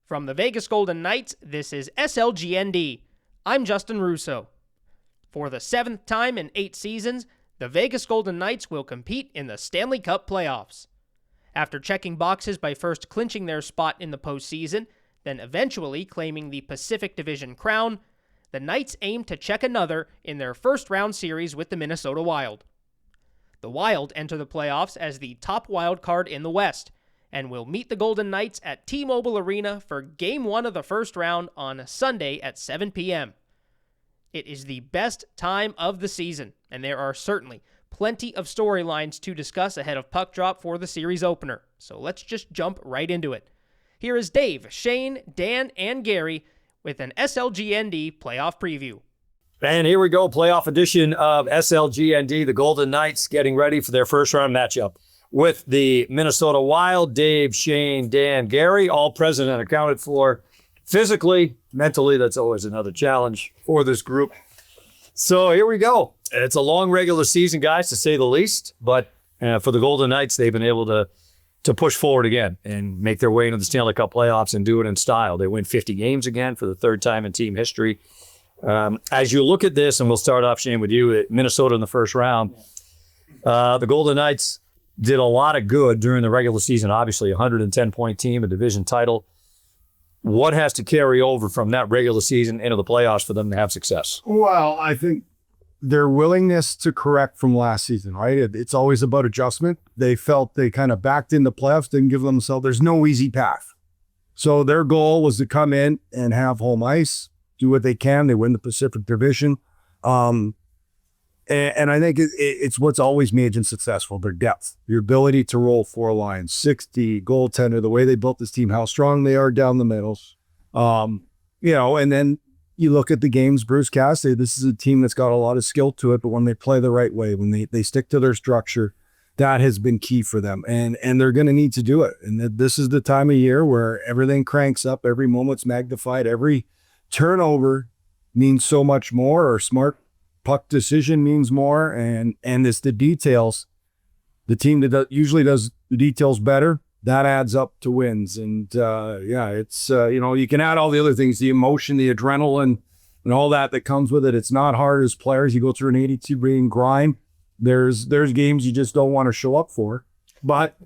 From the Vegas Golden Knights, this is SLGND. I'm Justin Russo. For the 7th time in 8 seasons, the Vegas Golden Knights will compete in the Stanley Cup Playoffs. After checking boxes by first clinching their spot in the postseason, then eventually claiming the Pacific Division crown, the Knights aim to check another in their first-round series with the Minnesota Wild. The Wild enter the playoffs as the top wild card in the West, and will meet the Golden Knights at T-Mobile Arena for Game 1 of the first round on Sunday at 7 p.m. It is the best time of the season, and there are certainly plenty of storylines to discuss ahead of puck drop for the series opener. So let's just jump right into it. Here is Dave, Shane, Dan, and Gary with an SLGND playoff preview. And here we go, playoff edition of SLGND. The Golden Knights getting ready for their first round matchup with the Minnesota Wild. Dave, Shane, Dan, Gary, all present and accounted for. Physically, mentally, that's always another challenge for this group. So here we go. It's a long regular season, guys, to say the least. But for the Golden Knights, they've been able to push forward again and make their way into the Stanley Cup playoffs and do it in style. They win 50 games again for the third time in team history. As you look at this, and we'll start off, Shane, with you, at Minnesota in the first round, the Golden Knights did a lot of good during the regular season. Obviously, a 110-point team, a division title. What has to carry over from that regular season into the playoffs for them to have success? Well, I think their willingness to correct from last season, right? It's always about adjustment. They felt they kind of backed in the playoffs, didn't give themselves, there's no easy path. So their goal was to come in and have home ice, do what they can. They win the Pacific Division. And I think it's what's always made them successful, their depth, your ability to roll 4 lines, 60 goaltender, the way they built this team, how strong they are down the middles. And then you look at the games, Bruce Cassidy, this is a team that's got a lot of skill to it, but when they play the right way, when they stick to their structure, that has been key for them. And they're going to need to do it. And this is the time of year where everything cranks up, every moment's magnified, every turnover means so much more, or smart puck decision means more, and it's the details. The team that usually does the details better, that adds up to wins. And it's you can add all the other things, the emotion, the adrenaline, and all that comes with it. It's not hard as players. You go through an 82-game grind. There's games you just don't want to show up for, but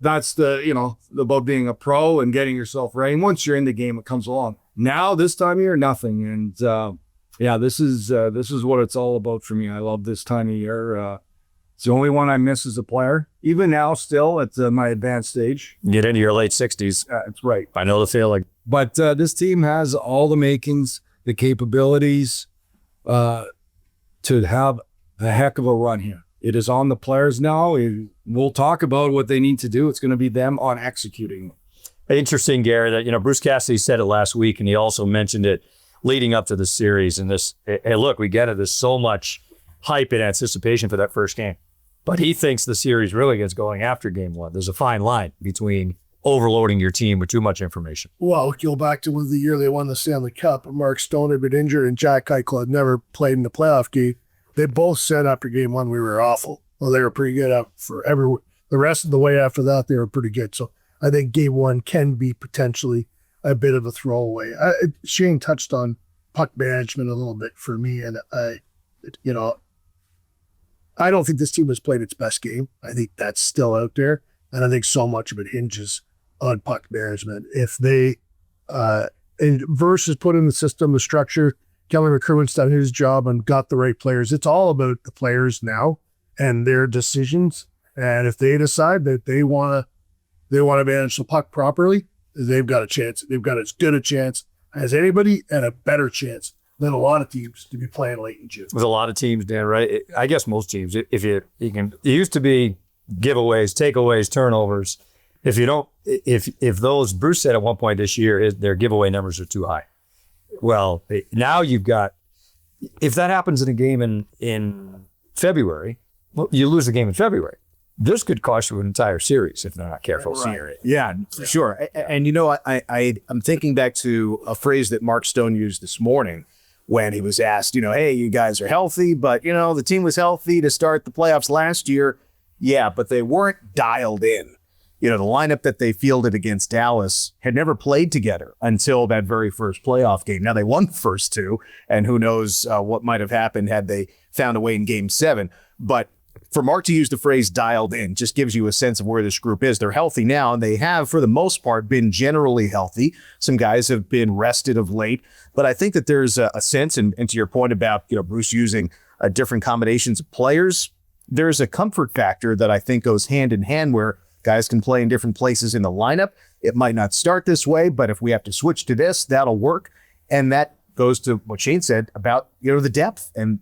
that's about being a pro and getting yourself ready. And once you're in the game, it comes along. Now this time of year, nothing. And this is what it's all about for me. I love this time of year. It's the only one I miss as a player. Even now, still at my advanced stage. Get into your late 60s. That's right. I know the feeling. But this team has all the makings, the capabilities to have a heck of a run here. It is on the players now. We'll talk about what they need to do. It's going to be them on executing. Interesting, Gary, that Bruce Cassidy said it last week, and he also mentioned it leading up to the series. And hey, look, we get it. There's so much hype and anticipation for that first game. But he thinks the series really gets going after game 1. There's a fine line between overloading your team with too much information. Well, go back to when the year they won the Stanley Cup, Mark Stone had been injured and Jack Eichel had never played in the playoff game. They both said after game 1 we were awful. Well, they were pretty good the rest of the way after that, they were pretty good. So I think game 1 can be potentially a bit of a throwaway. Shane touched on puck management a little bit for me, and I don't think this team has played its best game. I think that's still out there, and I think so much of it hinges on puck management. If they versus put in the system, the structure, Kelly McCrimmon's done his job and got the right players. It's all about the players now and their decisions. And if they decide that they want to manage the puck properly, they've got a chance. They've got as good a chance as anybody, and a better chance than a lot of teams to be playing late in June. With a lot of teams, Dan, right? I guess most teams, if you can, it used to be giveaways, takeaways, turnovers. If those, Bruce said at one point this year, their giveaway numbers are too high. Well, now you've got, if that happens in a game in February, well, you lose the game in February. This could cost you an entire series if they're not careful. Right. Yeah, for sure. And I'm thinking back to a phrase that Mark Stone used this morning when he was asked, hey, you guys are healthy, but the team was healthy to start the playoffs last year. Yeah, but they weren't dialed in. the lineup that they fielded against Dallas had never played together until that very first playoff game. Now they won the first two, and who knows what might have happened had they found a way in game 7. But for Mark to use the phrase dialed in just gives you a sense of where this group is. They're healthy now, and they have, for the most part, been generally healthy. Some guys have been rested of late, but I think that there's a sense, and to your point about, Bruce using different combinations of players, there's a comfort factor that I think goes hand in hand where guys can play in different places in the lineup. It might not start this way, but if we have to switch to this, that'll work. And that goes to what Shane said about, the depth. And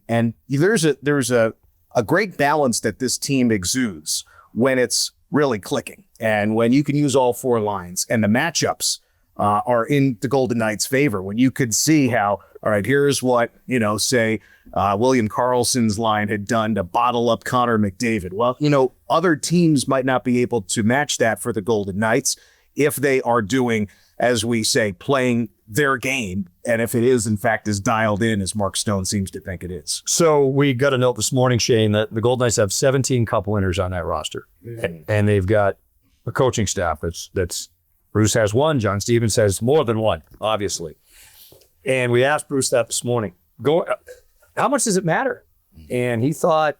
there's a great balance that this team exudes when it's really clicking and when you can use all 4 lines and the matchups are in the Golden Knights' favor. When you could see how, all right, here's what, say William Karlsson's line had done to bottle up Connor McDavid. Well, other teams might not be able to match that for the Golden Knights if they are doing, as we say, playing their game, and if it is, in fact, as dialed in as Mark Stone seems to think it is. So we got a note this morning, Shane, that the Golden Knights have 17 Cup winners on that roster. And they've got a coaching staff that's Bruce has one, John Stevens has more than one, obviously. And we asked Bruce that this morning. How much does it matter? And he thought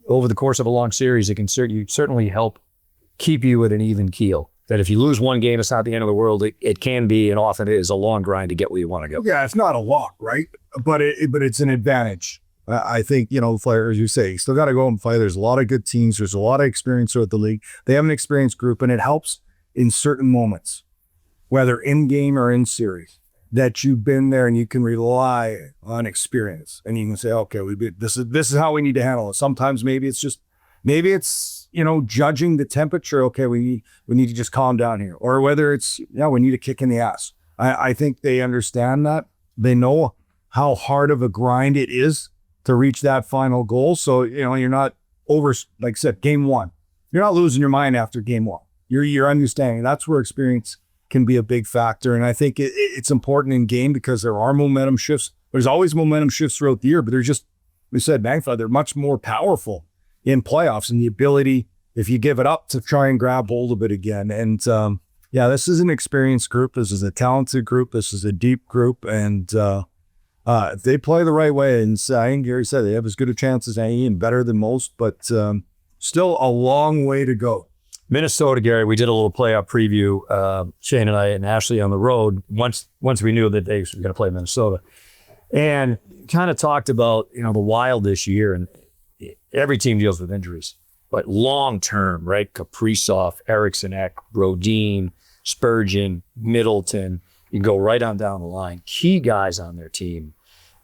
over the course of a long series, it can certainly help keep you at an even keel. That if you lose one game, it's not the end of the world. It can be, and often is, a long grind to get where you want to go. Yeah, it's not a lock, right? But it's an advantage. I think, Flyers, as you say, you still got to go and play. There's a lot of good teams. There's a lot of experience throughout the league. They have an experienced group, and it helps in certain moments, whether in game or in series, that you've been there and you can rely on experience. And you can say, okay, this is how we need to handle it. Sometimes maybe it's judging the temperature. Okay, we need to just calm down here. Or whether it's, we need a kick in the ass. I think they understand that. They know how hard of a grind it is to reach that final goal. So, you're not over, like I said, game 1. You're not losing your mind after game 1. You're understanding. That's where experience can be a big factor. And I think it's important in game because there are momentum shifts. There's always momentum shifts throughout the year, but we said, they're much more powerful in playoffs and the ability, if you give it up, to try and grab hold of it again. And this is an experienced group. This is a talented group. This is a deep group. And if they play the right way, and I think Gary said they have as good a chance as any and better than most, but still a long way to go. Minnesota, Gary, we did a little playoff preview, Shane and I and Ashley on the road once we knew that they were going to play Minnesota. And kind of talked about, the Wild this year, and every team deals with injuries. But long-term, right, Kaprizov, Eriksson Ek, Brodin, Spurgeon, Middleton, you can go right on down the line. Key guys on their team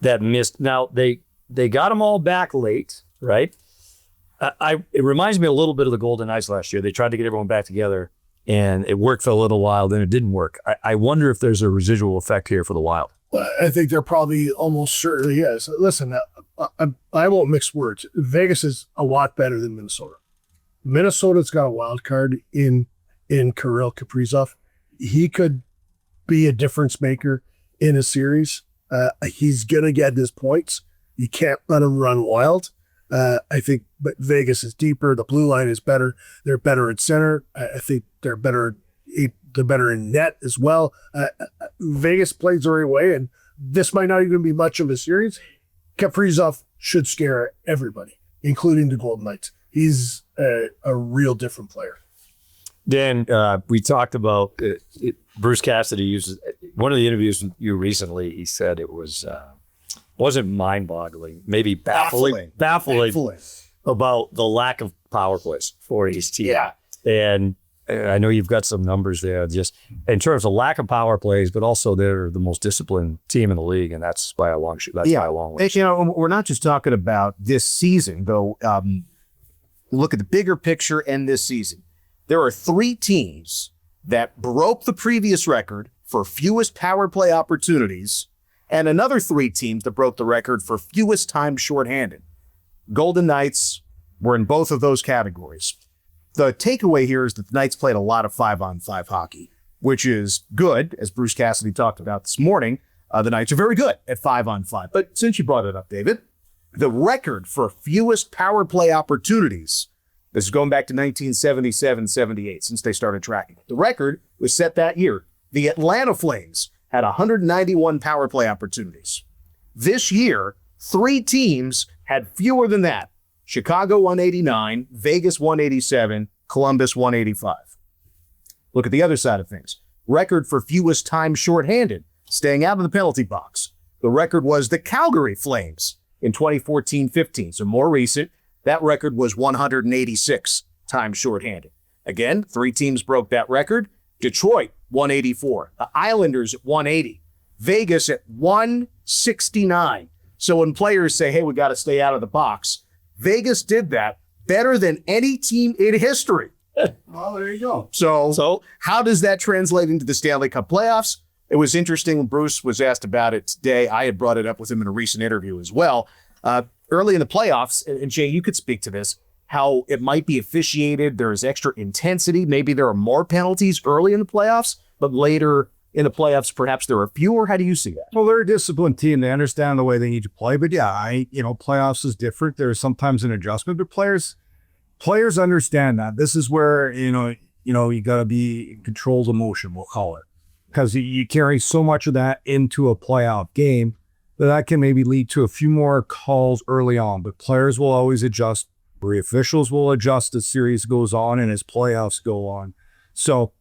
that missed. Now, they got them all back late, right? It reminds me a little bit of the Golden Knights last year. They tried to get everyone back together, and it worked for a little while, then it didn't work. I wonder if there's a residual effect here for the Wild. I think there probably almost certainly is. Listen, I won't mix words. Vegas is a lot better than Minnesota. Minnesota's got a wild card in Kirill Kaprizov. He could be a difference maker in a series. He's going to get his points. You can't let him run wild. I think, but Vegas is deeper. The blue line is better. They're better at center. I think they're better in net as well. Vegas plays the right way, and this might not even be much of a series. Kaprizov should scare everybody, including the Golden Knights. He's a real different player. Dan, we talked about Bruce Cassidy uses one of the interviews with you recently. He said it wasn't mind-boggling, maybe baffling about the lack of power plays for his team. Yeah. And I know you've got some numbers there, just in terms of lack of power plays, but also they're the most disciplined team in the league, and that's by a long shot. By a long way. We're not just talking about this season, though. Look at the bigger picture and this season. There are 3 teams that broke the previous record for fewest power play opportunities, and another 3 teams that broke the record for fewest times shorthanded. Golden Knights were in both of those categories. The takeaway here is that the Knights played a lot of 5-on-5 hockey, which is good, as Bruce Cassidy talked about this morning. The Knights are very good at 5-on-5. But since you brought it up, David, the record for fewest power play opportunities This is going back to 1977-78, since they started tracking it. The record was set that year. The Atlanta Flames had 191 power play opportunities. This year, 3 teams had fewer than that. Chicago 189, Vegas 187, Columbus 185. Look at the other side of things. Record for fewest time shorthanded, staying out of the penalty box. The record was the Calgary Flames in 2014-15, so more recent. That record was 186 times shorthanded. Again, 3 teams broke that record. Detroit, 184. The Islanders at 180. Vegas at 169. So when players say, hey, we got to stay out of the box, Vegas did that better than any team in history. Well, there you go. So how does that translate into the Stanley Cup playoffs? It was interesting when Bruce was asked about it today. I had brought it up with him in a recent interview as well. Early in the playoffs, and Jay, you could speak to this, how it might be officiated. There is extra intensity. Maybe there are more penalties early in the playoffs, but later in the playoffs, perhaps there are fewer. How do you see that? Well, they're a disciplined team. They understand the way they need to play. But yeah, playoffs is different. There's sometimes an adjustment, but players understand that. This is where, you got to be in controlled emotion, we'll call it. Because you carry so much of that into a playoff game that can maybe lead to a few more calls early on. But players will always adjust. The officials will adjust as series goes on and as playoffs go on. So,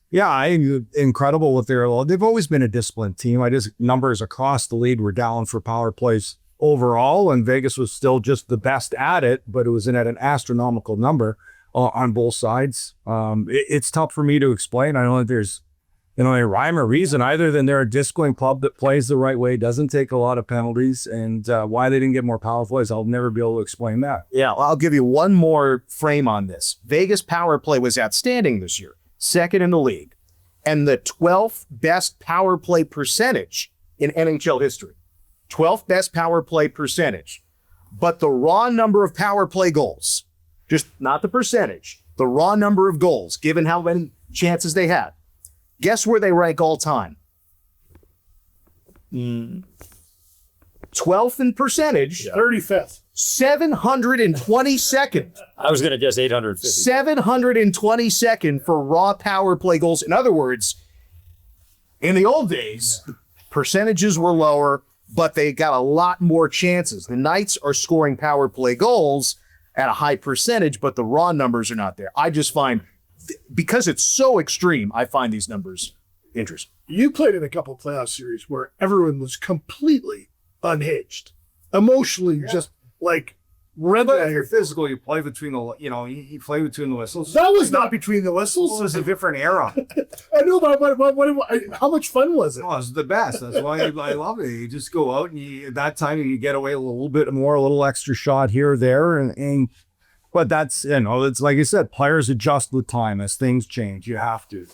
yeah, incredible what they've always been a disciplined team. Numbers across the league were down for power plays overall, and Vegas was still just the best at it, but it was at an astronomical number on both sides. It's tough for me to explain. I don't think there's a rhyme or reason either than they're a disciplined club that plays the right way, doesn't take a lot of penalties, and why they didn't get more power plays, I'll never be able to explain that. Yeah, well, I'll give you one more frame on this. Vegas power play was outstanding this year, second in the league, and the 12th best power play percentage in NHL history. 12th best power play percentage. But the raw number of power play goals, just not the percentage, the raw number of goals, given how many chances they had. Guess where they rank all time? 12th in percentage. 35th. 722nd. I was going to guess 850. 722nd for raw power play goals. In other words, in the old days, percentages were lower, but they got a lot more chances. The Knights are scoring power play goals at a high percentage, but the raw numbers are not there. I just find, because it's so extreme, I find these numbers interesting. You played in a couple of playoff series where everyone was completely unhinged, emotionally, just like red. But you're physical. You play between you play between the whistles. That was not between the whistles. It was a different era. I know, but how much fun was it? Oh, it was the best. That's why I love it. You just go out and at that time you get away a little bit more, a little extra shot here or there, but that's, it's like I said, players adjust with time as things change. You have to.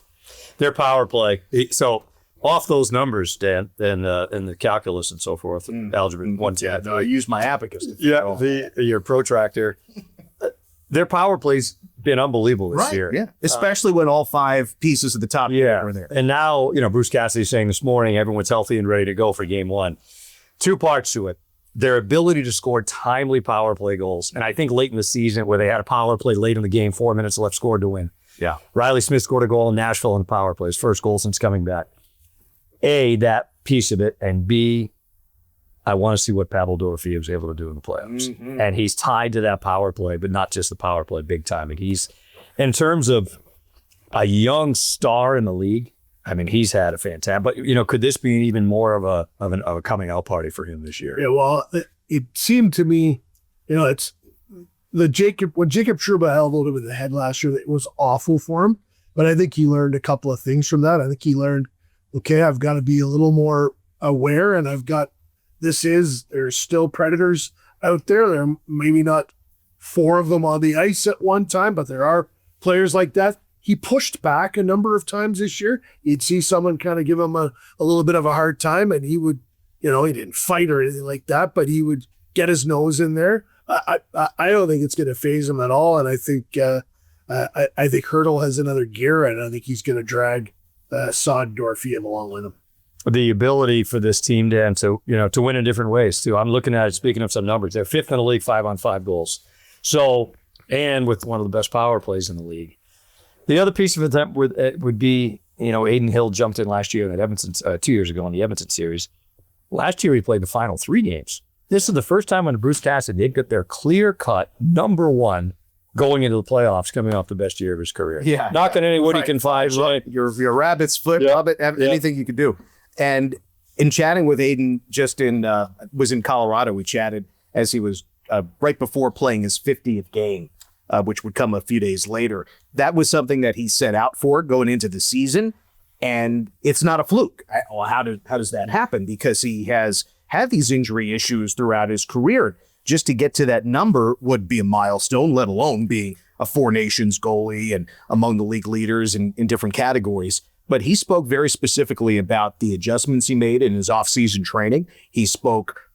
Their power play. So off those numbers, Dan, and the calculus and so forth, algebra 110. I use my abacus. Your protractor. Their power play's been unbelievable this year. Yeah, especially when all 5 pieces at the top are there. And now, Bruce Cassidy saying this morning, everyone's healthy and ready to go for game 1. 2 parts to it. Their ability to score timely power play goals. And I think late in the season where they had a power play late in the game, 4 minutes left, scored to win. Yeah. Riley Smith scored a goal in Nashville in the power play, his first goal since coming back. A, that piece of it, and B, I want to see what Pavel Dorofeyev was able to do in the playoffs. Mm-hmm. And he's tied to that power play, but not just the power play, big time. And he's, in terms of a young star in the league, I mean, he's had a fantastic, but could this be even more of a coming out party for him this year? Yeah, well, it seemed to me, it's when Jacob Trouba held over the head last year, it was awful for him. But I think he learned a couple of things from that. I think he learned, okay, I've got to be a little more aware, and there's still predators out there. There are maybe not 4 of them on the ice at one time, but there are players like that. He pushed back a number of times this year. You'd see someone kind of give him a little bit of a hard time, and he would, he didn't fight or anything like that, but he would get his nose in there. I don't think it's going to phase him at all, and I think Hertl has another gear, and I think he's going to drag Saad Dorofeyev along with him. The ability for this team, Dan, to win in different ways too. I'm looking at it. Speaking of some numbers, they're 5th in the league, 5-on-5 goals. So and with one of the best power plays in the league. The other piece of it would be, Aiden Hill jumped in last year in Edmonton, 2 years ago in the Edmonton series. Last year, he played the final 3 games. This is the first time when Bruce Cassidy did get their clear-cut number 1 going into the playoffs, coming off the best year of his career. Yeah. Knocking any wood he can find. Right. Your rabbits, flip, hobbit, anything you could do. And in chatting with Aiden, was in Colorado, we chatted as he was right before playing his 50th game, which would come a few days later. That was something that he set out for going into the season, and it's not a fluke. How does that happen? Because he has had these injury issues throughout his career. Just to get to that number would be a milestone, let alone being a 4 Nations goalie and among the league leaders in different categories. But he spoke very specifically about the adjustments he made in his off-season training. He spoke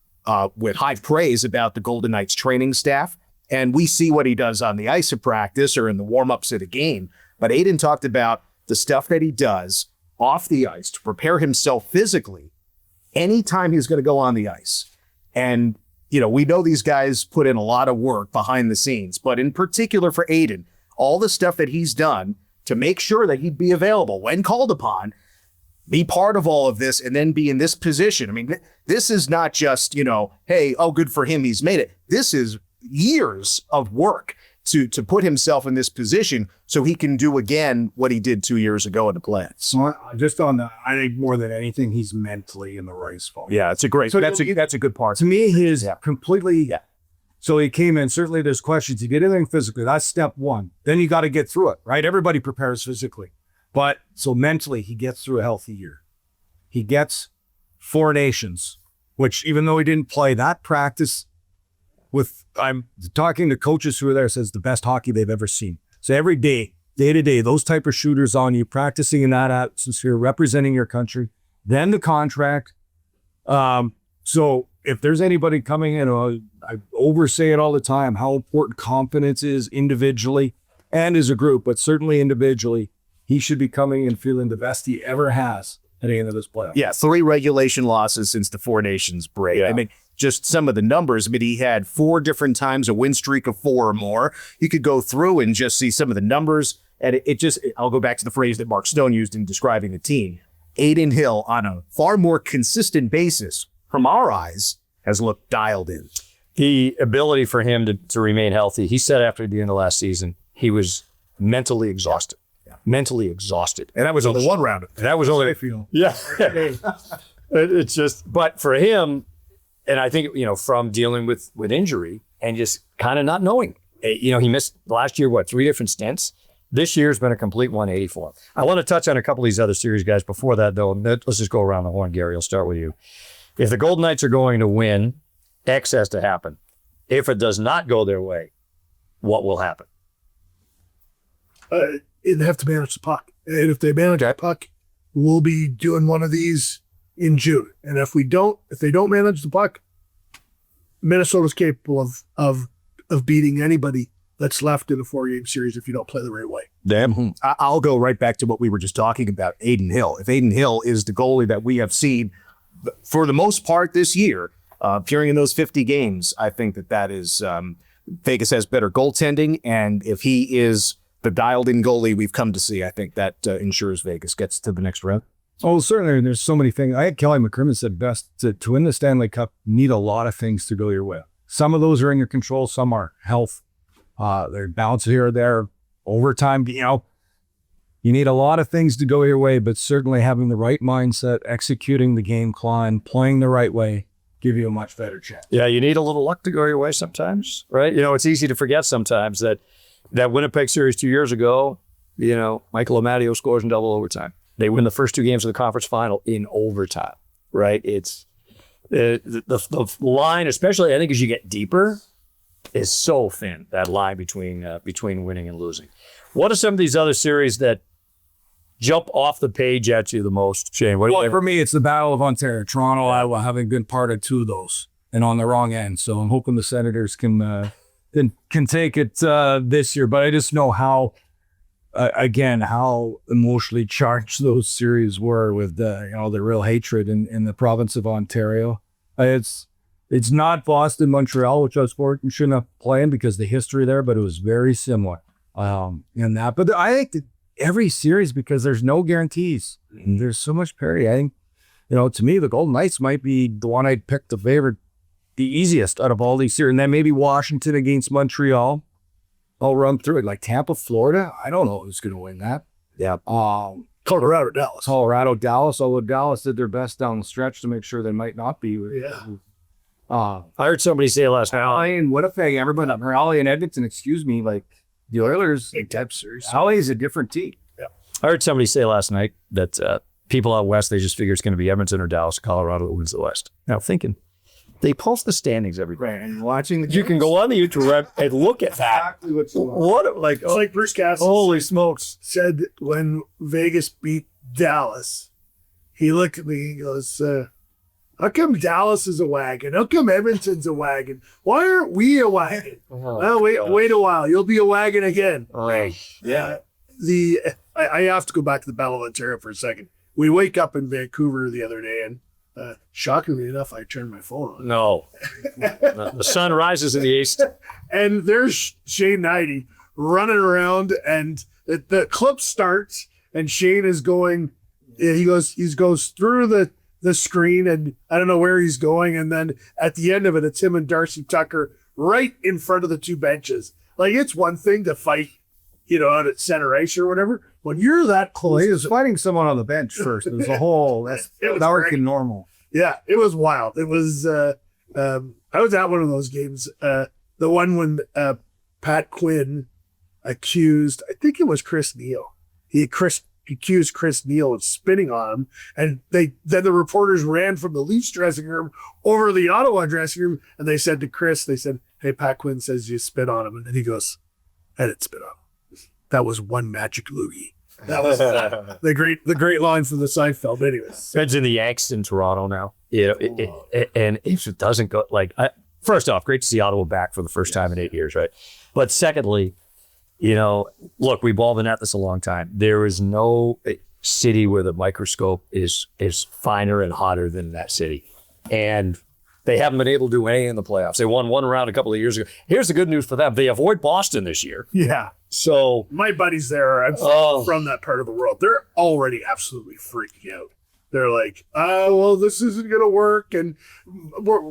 with high praise about the Golden Knights training staff. And we see what he does on the ice at practice or in the warm-ups at a game. But Aiden talked about the stuff that he does off the ice to prepare himself physically anytime he's going to go on the ice. And we know these guys put in a lot of work behind the scenes, but in particular for Aiden, all the stuff that he's done to make sure that he'd be available when called upon, be part of all of this, and then be in this position. I mean, this is not just, hey, good for him, he's made it. This is years of work to put himself in this position so he can do again what he did 2 years ago in the playoffs. So just on that, I think more than anything, he's mentally in the right spot. Yeah, it's a great. So that's a good part. To me, he is completely. Yeah. So he came in. Certainly, there's questions. You get anything physically, that's step 1. Then you got to get through it, right? Everybody prepares physically, but so mentally, he gets through a healthy year. He gets 4 Nations, which even though he didn't play that practice. I'm talking to coaches who are there, says the best hockey they've ever seen. So every day to day, those type of shooters on you, practicing in that atmosphere, representing your country, then the contract. So if there's anybody coming in, I oversay it all the time, how important confidence is individually and as a group, but certainly individually, he should be coming and feeling the best he ever has heading into this playoff. Yeah, 3 regulation losses since the 4 Nations break. Yeah. I mean, just some of the numbers. I mean, he had 4 different times a win streak of 4 or more. You could go through and just see some of the numbers. And I'll go back to the phrase that Mark Stone used in describing the team. Aiden Hill, on a far more consistent basis, from our eyes, has looked dialed in. The ability for him to remain healthy, he said after the end of last season, he was mentally exhausted. Yeah. Mentally exhausted. And that was only 1 round. And that was only, yeah. It's just, but for him, and I think, from dealing with injury and just kind of not knowing, he missed last year, 3 different stints. This year's been a complete 180 for him. I want to touch on a couple of these other series, guys. Before that, though, let's just go around the horn. Gary, I'll start with you. If the Golden Knights are going to win, X has to happen. If it does not go their way, what will happen? They have to manage the puck. And if they manage the puck, we'll be doing one of these in June. And if they don't manage the puck, Minnesota's capable of beating anybody that's left in a 4-game series if you don't play the right way. Damn. I'll go right back to what we were just talking about, Aiden Hill. If Aiden Hill is the goalie that we have seen for the most part this year, appearing in those 50 games, I think that is Vegas has better goaltending. And if he is the dialed-in goalie we've come to see, I think that ensures Vegas gets to the next round. Oh, certainly. And there's so many things. I had Kelly McCrimmon said best, to win the Stanley Cup, you need a lot of things to go your way. Some of those are in your control. Some are health. They're balance here or there. Overtime, you need a lot of things to go your way, but certainly having the right mindset, executing the game plan, playing the right way, give you a much better chance. Yeah, you need a little luck to go your way sometimes, right? It's easy to forget sometimes that Winnipeg series 2 years ago, Michael Amadio scores in double overtime. They win the first 2 games of the conference final in overtime, right? It's the line, especially I think as you get deeper, is so thin, that line between winning and losing. What are some of these other series that jump off the page at you the most, Shane? For me, it's the Battle of Ontario. Toronto, Iowa, having been part of 2 of those and on the wrong end. So I'm hoping the Senators can take it this year. But I just know how emotionally charged those series were with the real hatred in the province of Ontario. It's not Boston, Montreal, which I was fortunate enough playing because the history there, but it was very similar in that. But I think that every series, because there's no guarantees, there's so much parity. I think, to me, the Golden Knights might be the one I'd pick the favorite, the easiest out of all these series. And then maybe Washington against Montreal. I'll run through it. Like Tampa, Florida, I don't know who's going to win that. Yeah. Colorado, Dallas, although Dallas did their best down the stretch to make sure they might not be. Yeah. I heard somebody say last night. LA and Winnipeg, everybody, or LA and Edmonton, excuse me, like the Oilers, big type series. LA is a different team. Yeah. I heard somebody say last night that people out west, they just figure it's going to be Edmonton or Dallas, Colorado that wins the West. Now thinking, they post the standings every day. Right, and watching the You can go on the YouTube and look at that. exactly what's going on. What like? It's like Bruce Cassidy Holy smokes! said when Vegas beat Dallas. He looked at me, he goes, how come Dallas is a wagon? How come Edmonton's a wagon? Why aren't we a wagon? Well, wait a while. You'll be a wagon again. Right. Yeah. I have to go back to the Battle of Ontario for a second. We wake up in Vancouver the other day, and shockingly enough, I turned my phone on. No. The sun rises in the east. And there's Shane Knighty running around, and the clip starts, and Shane is going. He goes through the screen, and I don't know where he's going, and then at the end of it, it's him and Darcy Tucker right in front of the two benches. Like, it's one thing to fight, out at center ice or whatever. When you're that Well, close, he was fighting someone on the bench first. It was a whole, that's It was not great. working normal. Yeah, it was wild. It was. I was at one of those games. The one when Pat Quinn accused, I think it was Chris Neal. He accused Chris Neal of spitting on him, and then the reporters ran from the Leafs dressing room over to the Ottawa dressing room, and they said to Chris, "Hey, Pat Quinn says you spit on him," and then he goes, "I didn't spit on him. That was one magic loogie." That was the great line from the Seinfeld. Anyways, Fed's in the Yanks in Toronto now. And if it doesn't go, first off, great to see Ottawa back for the first time in 8 years, right? But secondly, look, we've all been at this a long time. There is no city where the microscope is finer and hotter than that city. And they haven't been able to do anything in the playoffs. They won one round a couple of years ago. Here's the good news for them. They avoid Boston this year. yeah. So My buddies there are from that part of the world. They're already absolutely freaking out. They're like, well, this isn't going to work, and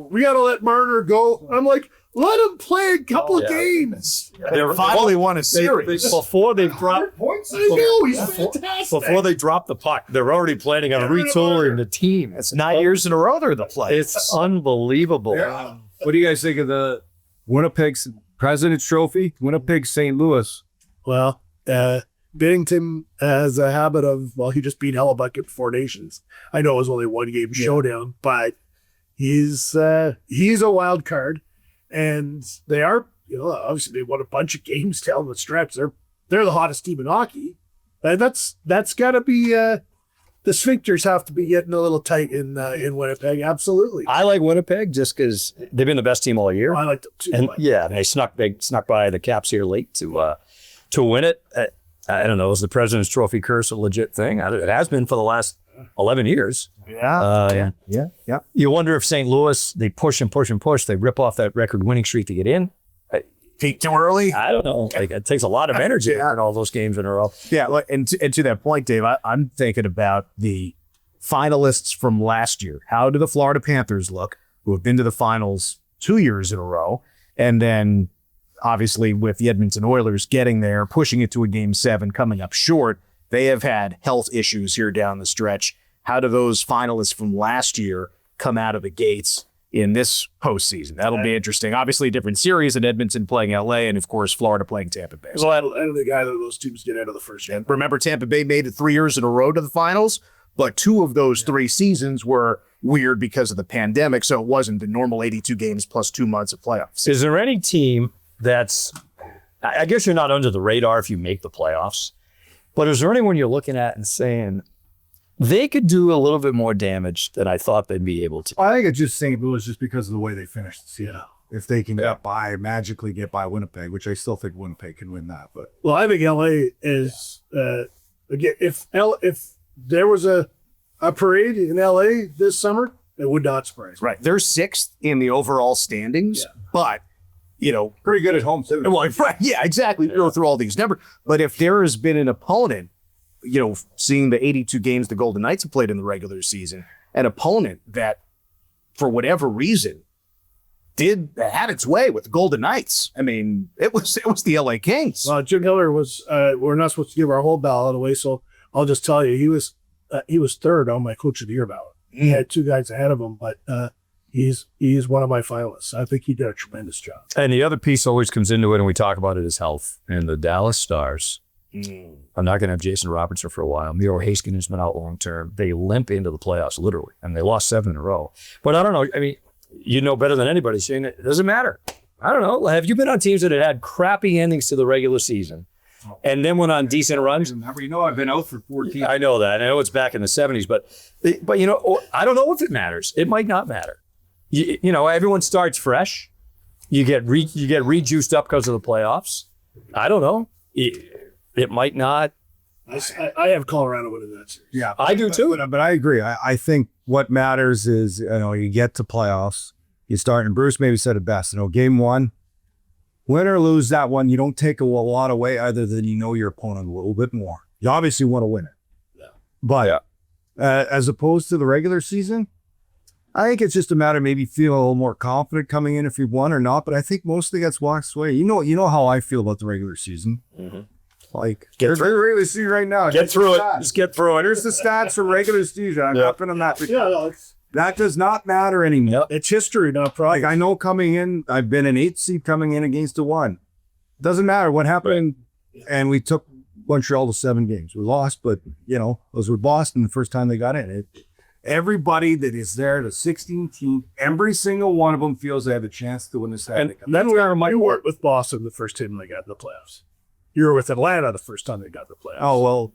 we got to let Marner go. I'm like, let him play a couple of games. they Finally won a series. before they drop Points, I know, he's fantastic. before they drop the puck, they're already planning on retooling the team. It's 9 years in a row they're the playoffs. It's unbelievable. Yeah. What do you guys think of the Winnipeg's President's Trophy? Winnipeg, St. Louis. Well, Binnington has a habit of, he just beat Hellebuck at Four Nations. I know it was only one game showdown, but he's a wild card, and they are, obviously they won a bunch of games down the stretch. They're the hottest team in hockey, and that's got to be the sphincters have to be getting a little tight in Winnipeg. Absolutely, I like Winnipeg just because they've been the best team all year. I like them too. And they snuck by the Caps here late to win it. I don't know. Is the President's Trophy curse a legit thing? It has been for the last 11 years. Yeah. You wonder if St. Louis, they push and push and push. They rip off that record winning streak to get in. Peak too early. I don't know. It takes a lot of energy in all those games in a row. Yeah, and to that point, Dave, I'm thinking about the finalists from last year. How do the Florida Panthers look, who have been to the finals 2 years in a row, and then obviously with the Edmonton Oilers getting there, pushing it to a Game 7, coming up short. They have had health issues here down the stretch. How do those finalists from last year come out of the gates in this postseason? That'll be interesting. Obviously, a different series in Edmonton playing LA, and of course, Florida playing Tampa Bay. Well, I don't think either of those teams get out of the first round. Remember, Tampa Bay made it 3 years in a row to the finals, but 2 of those 3 seasons were weird because of the pandemic, so it wasn't the normal 82 games plus 2 months of playoffs. Is there any team that's, I guess you're not under the radar if you make the playoffs, but is there anyone you're looking at and saying they could do a little bit more damage than I thought they'd be able to? I think it's just St. Louis just because of the way they finished the season. If they can magically get by Winnipeg, which I still think Winnipeg can win that. But Well, I think LA is again. If there was a parade in LA this summer, It would not surprise me. Right. They're 6th in the overall standings, but, Pretty good at home, too. well, right, yeah, exactly. You go through all these numbers. But if there has been an opponent, seeing the 82 games the Golden Knights have played in the regular season, an opponent that, for whatever reason, had its way with the Golden Knights. I mean, it was the LA Kings. Well, Jim Hiller was. We're not supposed to give our whole ballot away, so I'll just tell you, he was 3rd on my Coach of the Year ballot. He had 2 guys ahead of him, but he's one of my finalists. I think he did a tremendous job. And the other piece always comes into it, and we talk about it, is health. And the Dallas Stars, I'm not going to have Jason Robertson for a while. Miro Heiskanen has been out long term. They limp into the playoffs, literally, and they lost 7 in a row. But I don't know. I mean, you know better than anybody, Shane. It doesn't matter. I don't know. Have you been on teams that had crappy endings to the regular season and then went on decent runs? Remember, I've been out for 14. I know that. I know it's back in the 70s, but I don't know if it matters. It might not matter. Everyone starts fresh. You get rejuiced up because of the playoffs. I don't know. It might not. I have Colorado winning that series. Yeah, I do too. But I agree. I think what matters is, you get to playoffs, you start, and Bruce maybe said it best, game 1, win or lose that one, you don't take a lot away other than your opponent a little bit more. You obviously want to win it. Yeah. But as opposed to the regular season, I think it's just a matter of maybe feeling a little more confident coming in if you've won or not. But I think mostly gets walked away. You know how I feel about the regular season. Mm-hmm. Like, Get through the regular season right now. Get through it. Just get through it. Here's the stats for regular season. I'm not going to Yeah, no, that does not matter anymore. it's history, not pride. Like, I know coming in, I've been an 8th seed coming in against a 1. Doesn't matter what happened. And we took Montreal to 7 games. We lost, but, those were Boston the first time they got in. Everybody that is there, the 16 team, every single one of them feels they have a chance to win the Stanley Cup. And then you weren't with Boston the first time they got in the playoffs. You were with Atlanta the first time they got in the playoffs. Oh, well,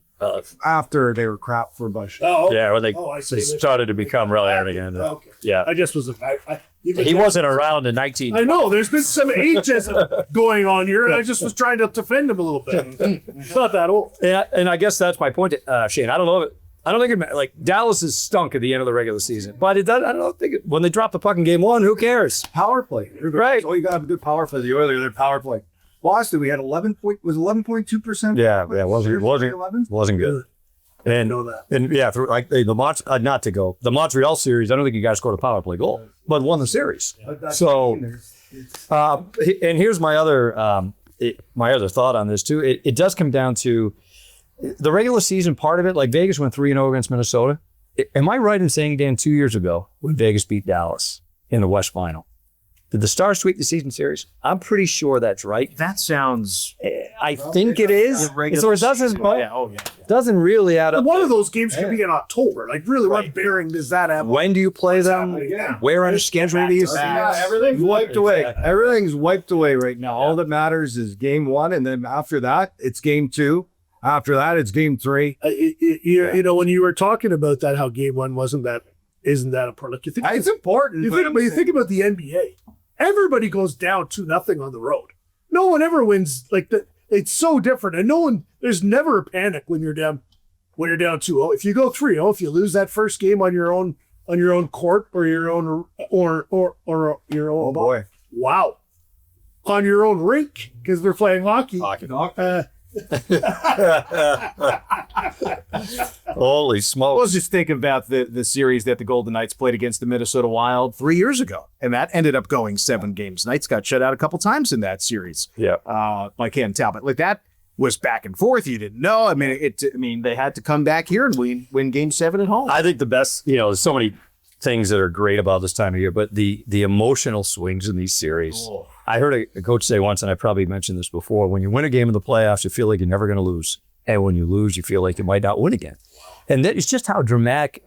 after they were crap for a bunch. Oh, okay. Yeah, well, they I see. started to become relevant again. Okay. Yeah. I just was He wasn't around in 19. I know. There's been some ageism going on here, and I just was trying to defend him a little bit. It's not that old. Yeah, and I guess that's my point, Shane. I don't know. I don't think it matters. Like, Dallas is stunk at the end of the regular season, but it does. I don't think when they drop the puck in game 1, who cares? Power play. Right. So you got to have a good power play. The Oilers, their power play. Boston, we had 11.2%. Yeah, wasn't good. And know that. And yeah, through like the the Montreal series, I don't think you guys scored a power play goal, but won the series. So, and here's my other thought on this too. It does come down to the regular season part of it. Like, Vegas went 3-0 against Minnesota. Am I right in saying, Dan, 2 years ago when Vegas beat Dallas in the West Final, did the Stars sweep the season series? I'm pretty sure that's right. That sounds. I think it is. So it doesn't really add up. One of those games could be in October. Like, really, what bearing does that have? When do you play them? Where on a schedule do you see? Everything's wiped away. Everything's wiped away right now. All that matters is game 1, and then after that, it's game 2. After that, it's game 3. When you were talking about that, how game 1 isn't that important? It's important. You think about the NBA. Everybody goes down 2-0 on the road. No one ever wins like that. It's so different, and there's never a panic when you're down 2-0. If you go 3-0, if you lose that first game on your own court or your own your own ball, wow, on your own rink because they're playing hockey. Holy I smokes. was just thinking about the series that the Golden Knights played against the Minnesota Wild 3 years ago, and that ended up going 7 games. Knights got shut out a couple times in that series. Yeah. By Cam Talbot. Like, that was back and forth. You didn't know. I mean, they had to come back here and win game 7 at home. I think the best, there's so many things that are great about this time of year, but the emotional swings in these series. Oh. I heard a coach say once, and I probably mentioned this before, when you win a game in the playoffs, you feel like you're never going to lose. And when you lose, you feel like you might not win again. And that is just how dramatic,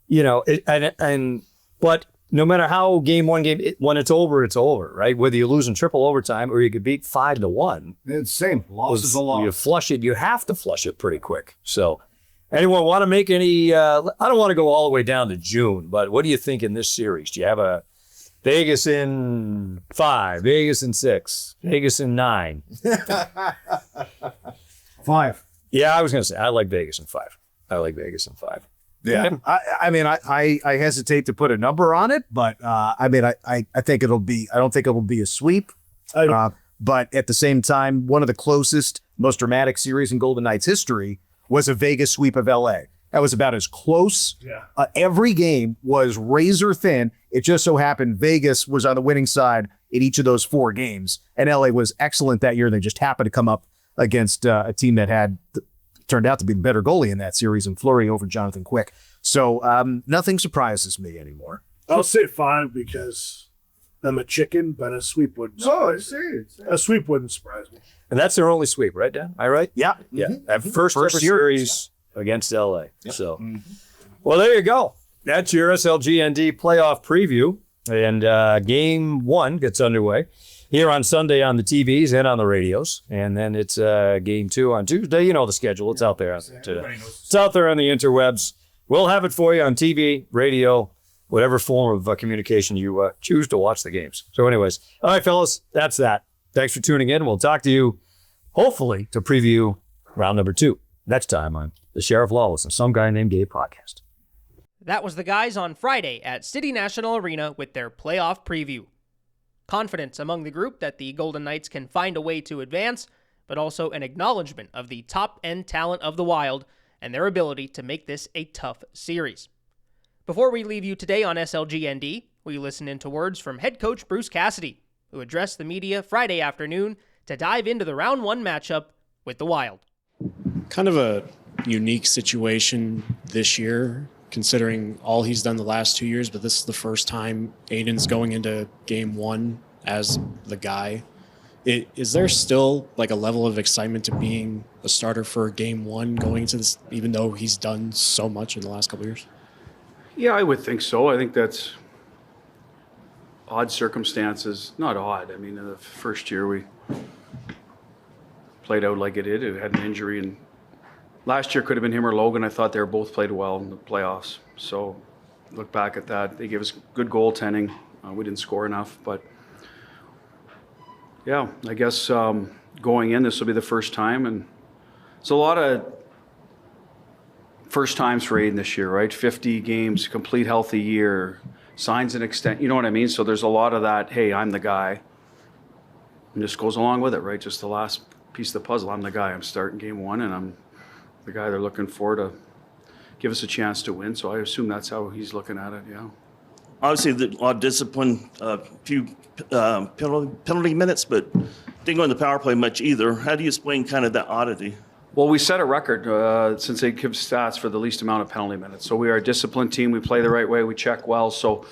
but no matter how game 1, when it's over, right? Whether you lose in triple overtime or you could beat 5-1. It's the same. Loss is a loss. You flush it. You have to flush it pretty quick. So anyone want to make any, I don't want to go all the way down to June, but what do you think in this series? Do you have a Vegas in 5, Vegas in 6, Vegas in 9? 5. Yeah, I was going to say, I like Vegas in 5. Yeah. I hesitate to put a number on it, but I think I don't think it'll be a sweep. But at the same time, one of the closest, most dramatic series in Golden Knights history was a Vegas sweep of LA. That was about as close. Yeah. Every game was razor thin. It just so happened Vegas was on the winning side in each of those 4 games. And LA was excellent that year. They just happened to come up against a team that turned out to be the better goalie in that series, and Fleury over Jonathan Quick. So nothing surprises me anymore. I'll say 5 because I'm a chicken, but a sweep wouldn't surprise me. A sweep wouldn't surprise me. And that's their only sweep, right, Dan? Am I right? Yeah. Yeah. That Mm-hmm. first ever series against LA. Yep. So, well, there you go. That's your SLGND playoff preview. And game 1 gets underway here on Sunday on the TVs and on the radios. And then it's game 2 on Tuesday. You know the schedule. It's out there. It's out there on the interwebs. We'll have it for you on TV, radio, whatever form of communication you choose to watch the games. So anyways, all right, fellas, that's that. Thanks for tuning in. We'll talk to you, hopefully, to preview round number 2 next time on the Sheriff Lawless and Some Guy Named Gabe podcast. That was the guys on Friday at City National Arena with their playoff preview. Confidence among the group that the Golden Knights can find a way to advance, but also an acknowledgement of the top-end talent of the Wild and their ability to make this a tough series. Before we leave you today on SLGND, we listen into words from head coach Bruce Cassidy, who addressed the media Friday afternoon to dive into the round 1 matchup with the Wild. Kind of a unique situation this year, considering all he's done the last 2 years, but this is the first time Aiden's going into game 1 as the guy. Is there still like a level of excitement to being a starter for game 1 going into this, even though he's done so much in the last couple of years? Yeah, I would think so. I think that's odd circumstances. Not odd. I mean, in the first year we played out like it did. It had an injury, and last year could have been him or Logan. I thought they were both played well in the playoffs. So look back at that. They gave us good goaltending. We didn't score enough, but yeah, I guess going in, this will be the first time, and it's a lot of first times for Aiden this year, right? 50 games, complete healthy year, signs and extent, you know what I mean? So there's a lot of that, hey, I'm the guy. And this goes along with it, right? Just the last piece of the puzzle. I'm the guy. I'm starting game 1, and I'm the guy they're looking for to give us a chance to win. So I assume that's how he's looking at it, yeah. Obviously, a lot of discipline, a few penalty minutes, but didn't go in the power play much either. How do you explain kind of that oddity? Well, we set a record since they give stats for the least amount of penalty minutes. So we are a disciplined team. We play the right way. We check well. So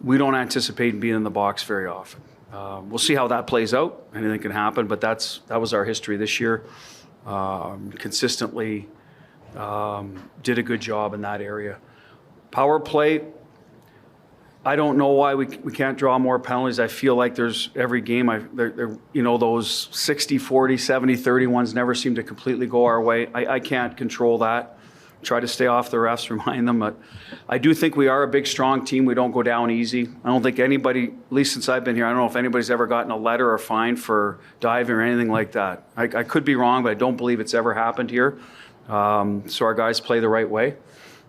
we don't anticipate being in the box very often. We'll see how that plays out. Anything can happen, but that was our history this year. Consistently did a good job in that area. Power play, I don't know why we can't draw more penalties. I feel like there's every game, those 60, 40, 70, 30 ones never seem to completely go our way. I can't control that. Try to stay off the refs, remind them. But I do think we are a big, strong team. We don't go down easy. I don't think anybody, at least since I've been here, I don't know if anybody's ever gotten a letter or fine for diving or anything like that. I could be wrong, but I don't believe it's ever happened here. So our guys play the right way.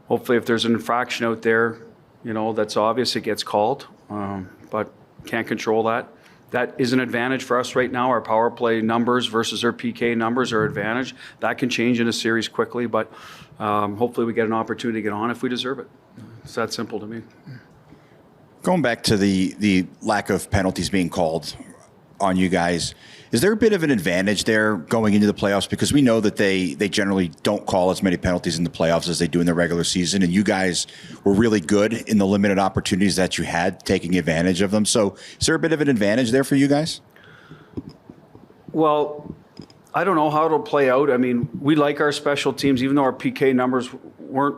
Hopefully if there's an infraction out there, that's obvious, it gets called, but can't control that. That is an advantage for us right now. Our power play numbers versus our PK numbers are advantage. That can change in a series quickly, but hopefully we get an opportunity to get on if we deserve it. It's that simple to me. Going back to the lack of penalties being called on you guys, is there a bit of an advantage there going into the playoffs? Because we know that they generally don't call as many penalties in the playoffs as they do in the regular season, and you guys were really good in the limited opportunities that you had, taking advantage of them. So is there a bit of an advantage there for you guys? Well, I don't know how it'll play out. I mean, we like our special teams, even though our PK numbers weren't,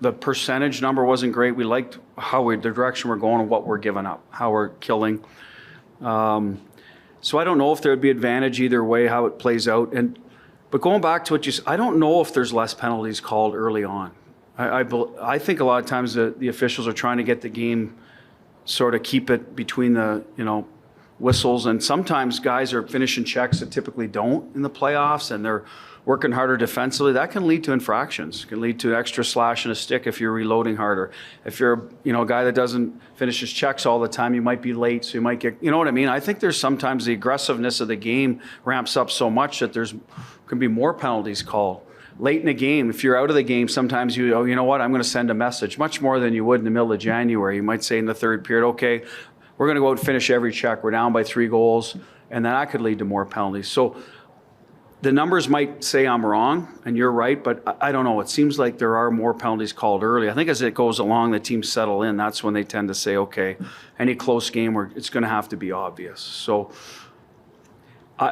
the percentage number wasn't great. We liked the direction we're going and what we're giving up, how we're killing. So I don't know if there would be advantage either way, how it plays out. But going back to what you said, I don't know if there's less penalties called early on. I think a lot of times the officials are trying to get the game, sort of keep it between the whistles, and sometimes guys are finishing checks that typically don't in the playoffs, and they're working harder defensively, that can lead to infractions. It can lead to extra slash and a stick if you're reloading harder. If you're, a guy that doesn't finish his checks all the time, you might be late, so you might get, you know what I mean? I think there's sometimes the aggressiveness of the game ramps up so much that there's can be more penalties called. Late in the game, if you're out of the game, sometimes you know what, I'm going to send a message, much more than you would in the middle of January. You might say in the third period, okay, we're going to go out and finish every check. We're down by 3 goals, and then that could lead to more penalties. So the numbers might say I'm wrong, and you're right, but I don't know. It seems like there are more penalties called early. I think as it goes along, the teams settle in. That's when they tend to say, okay, any close game, it's going to have to be obvious. So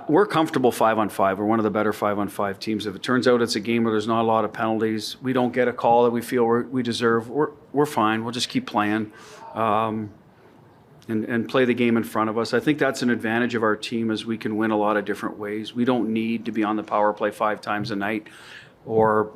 we're comfortable 5-on-5. We're one of the better 5-on-5 teams. If it turns out it's a game where there's not a lot of penalties, we don't get a call that we feel we deserve, we're fine. We'll just keep playing and play the game in front of us. I think that's an advantage of our team, is we can win a lot of different ways. We don't need to be on the power play 5 times a night or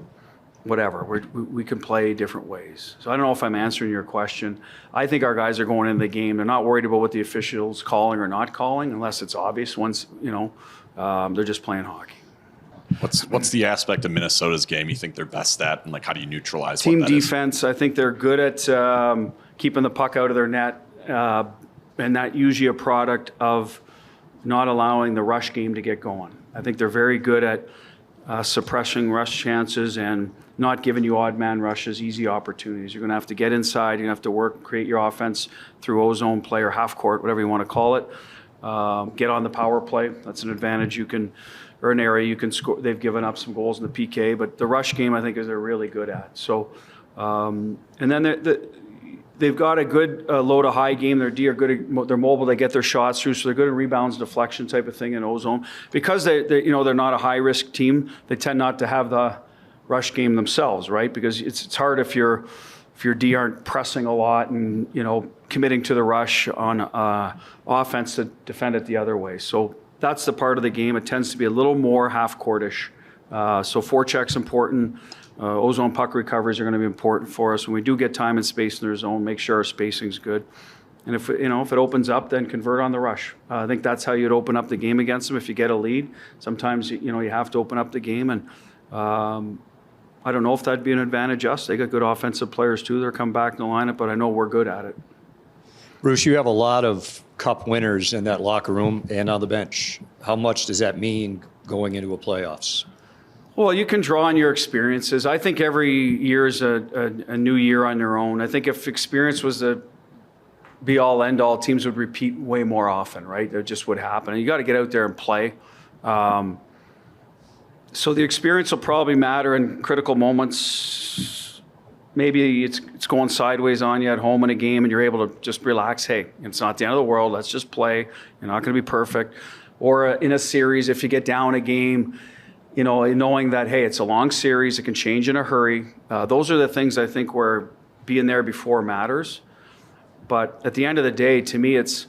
whatever. We can play different ways. So I don't know if I'm answering your question. I think our guys are going into the game. They're not worried about what the official's calling or not calling, unless it's obvious. Once, they're just playing hockey. What's the aspect of Minnesota's game you think they're best at, and how do you neutralize team what that defense? I think they're good at keeping the puck out of their net, and that usually a product of not allowing the rush game to get going. I think they're very good at suppressing rush chances and not giving you odd man rushes, easy opportunities. You're going to have to get inside. You're going to have to work, create your offense through O-zone play or half court, whatever you want to call it. Get on the power play. That's an advantage or an area you can score. They've given up some goals in the PK, but the rush game I think is they're really good at. So, and then they've got a good low to high game. Their D are good. They're mobile. They get their shots through, so they're good at rebounds, deflection type of thing in O-zone. Because they're not a high risk team. They tend not to have the rush game themselves, right? Because it's hard if your D aren't pressing a lot and committing to the rush on offense to defend it the other way. So that's the part of the game. It tends to be a little more half courtish. So forecheck's important. O-zone puck recoveries are going to be important for us. When we do get time and space in their zone, make sure our spacing's good. And if it opens up, then convert on the rush. I think that's how you'd open up the game against them. If you get a lead, sometimes you have to open up the game. And I don't know if that'd be an advantage us. They got good offensive players too. They're come back in the lineup, but I know we're good at it. Bruce, you have a lot of cup winners in that locker room and on the bench. How much does that mean going into a playoffs? Well, you can draw on your experiences. I think every year is a new year on their own. I think if experience was the be-all, end-all, teams would repeat way more often, right? That just would happen. And you got to get out there and play. So the experience will probably matter in critical moments. Maybe it's going sideways on you at home in a game and you're able to just relax. Hey, it's not the end of the world. Let's just play. You're not going to be perfect. Or in a series, if you get down a game, knowing that, hey, it's a long series, it can change in a hurry. Those are the things I think where being there before matters. But at the end of the day, to me, it's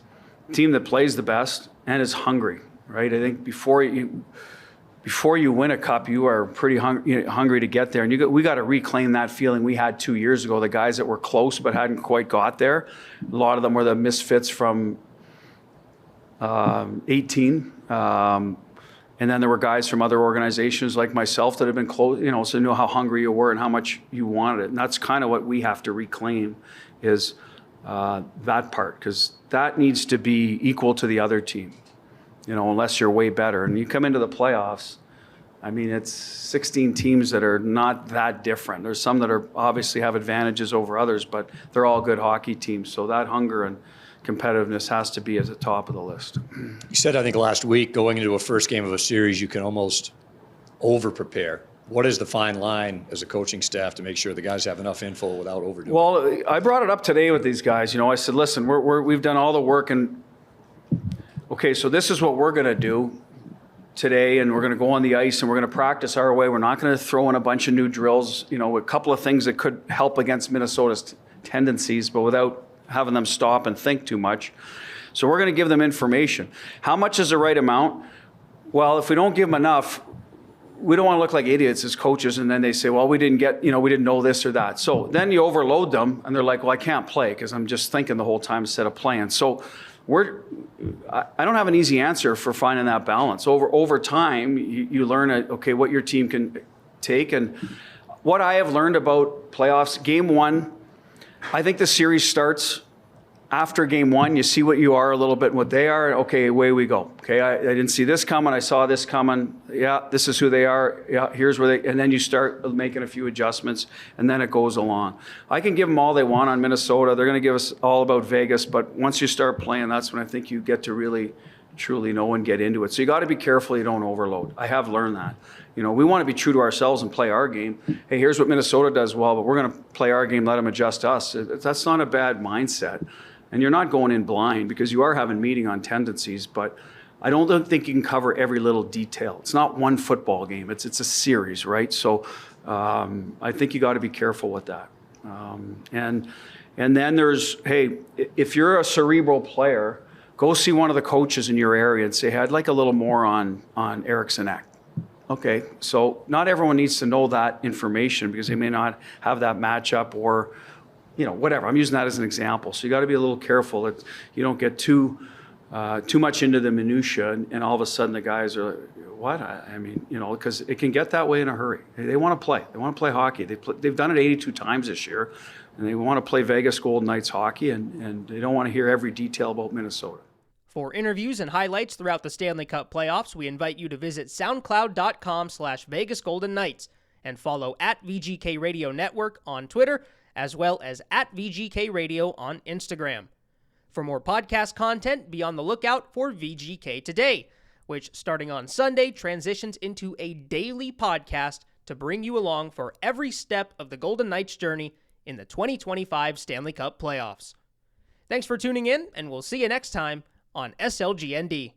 a team that plays the best and is hungry, right? I think before you win a cup, you are pretty hungry to get there. And we got to reclaim that feeling we had 2 years ago. The guys that were close but hadn't quite got there, a lot of them were the misfits from 18. And then there were guys from other organizations like myself that have been close, so know how hungry you were and how much you wanted it. And that's kind of what we have to reclaim is that part, because that needs to be equal to the other team, unless you're way better. And you come into the playoffs, I mean, it's 16 teams that are not that different. There's some that are obviously have advantages over others, but they're all good hockey teams. So that hunger and competitiveness has to be at the top of the list. You said, I think last week, going into a first game of a series, you can almost over-prepare. What is the fine line as a coaching staff to make sure the guys have enough info without overdoing it? Well, I brought it up today with these guys. I said, listen, we've done all the work, and okay, so this is what we're going to do today, and we're going to go on the ice, and we're going to practice our way. We're not going to throw in a bunch of new drills, a couple of things that could help against Minnesota's tendencies, but without having them stop and think too much. So we're going to give them information. How much is the right amount? Well, if we don't give them enough, we don't want to look like idiots as coaches, and then they say, well, we didn't know this or that. So then you overload them, and they're like, well, I can't play because I'm just thinking the whole time instead of playing. So I don't have an easy answer for finding that balance. Over time, you learn, what your team can take. And what I have learned about playoffs, game one, I think the series starts after game one. You see what you are a little bit and what they are. Okay, away we go. Okay, I didn't see this coming. I saw this coming. Yeah, this is who they are. Yeah, here's where they. And then you start making a few adjustments, and then it goes along. I can give them all they want on Minnesota. They're going to give us all about Vegas, but once you start playing, that's when I think you get to really, truly know and get into it. So you got to be careful you don't overload. I have learned that. We want to be true to ourselves and play our game. Hey, here's what Minnesota does well, but we're going to play our game, let them adjust us. That's not a bad mindset. And you're not going in blind because you are having meeting on tendencies, but I don't think you can cover every little detail. It's not one football game. It's a series, right? So I think you got to be careful with that. And then there's, hey, if you're a cerebral player, go see one of the coaches in your area and say, hey, I'd like a little more on Eriksson Ek. Okay, so not everyone needs to know that information because they may not have that matchup or whatever. I'm using that as an example. So you got to be a little careful that you don't get too much into the minutia, and all of a sudden the guys are, what? I mean, because it can get that way in a hurry. They want to play. They want to play hockey. They've done it 82 times this year, and they want to play Vegas Golden Knights hockey, and they don't want to hear every detail about Minnesota. For interviews and highlights throughout the Stanley Cup playoffs, we invite you to visit soundcloud.com/Vegas Golden Knights and follow @VGK Radio Network on Twitter, as well as @VGK Radio on Instagram. For more podcast content, be on the lookout for VGK Today, which starting on Sunday transitions into a daily podcast to bring you along for every step of the Golden Knights' journey in the 2025 Stanley Cup playoffs. Thanks for tuning in, and we'll see you next time on SLGND.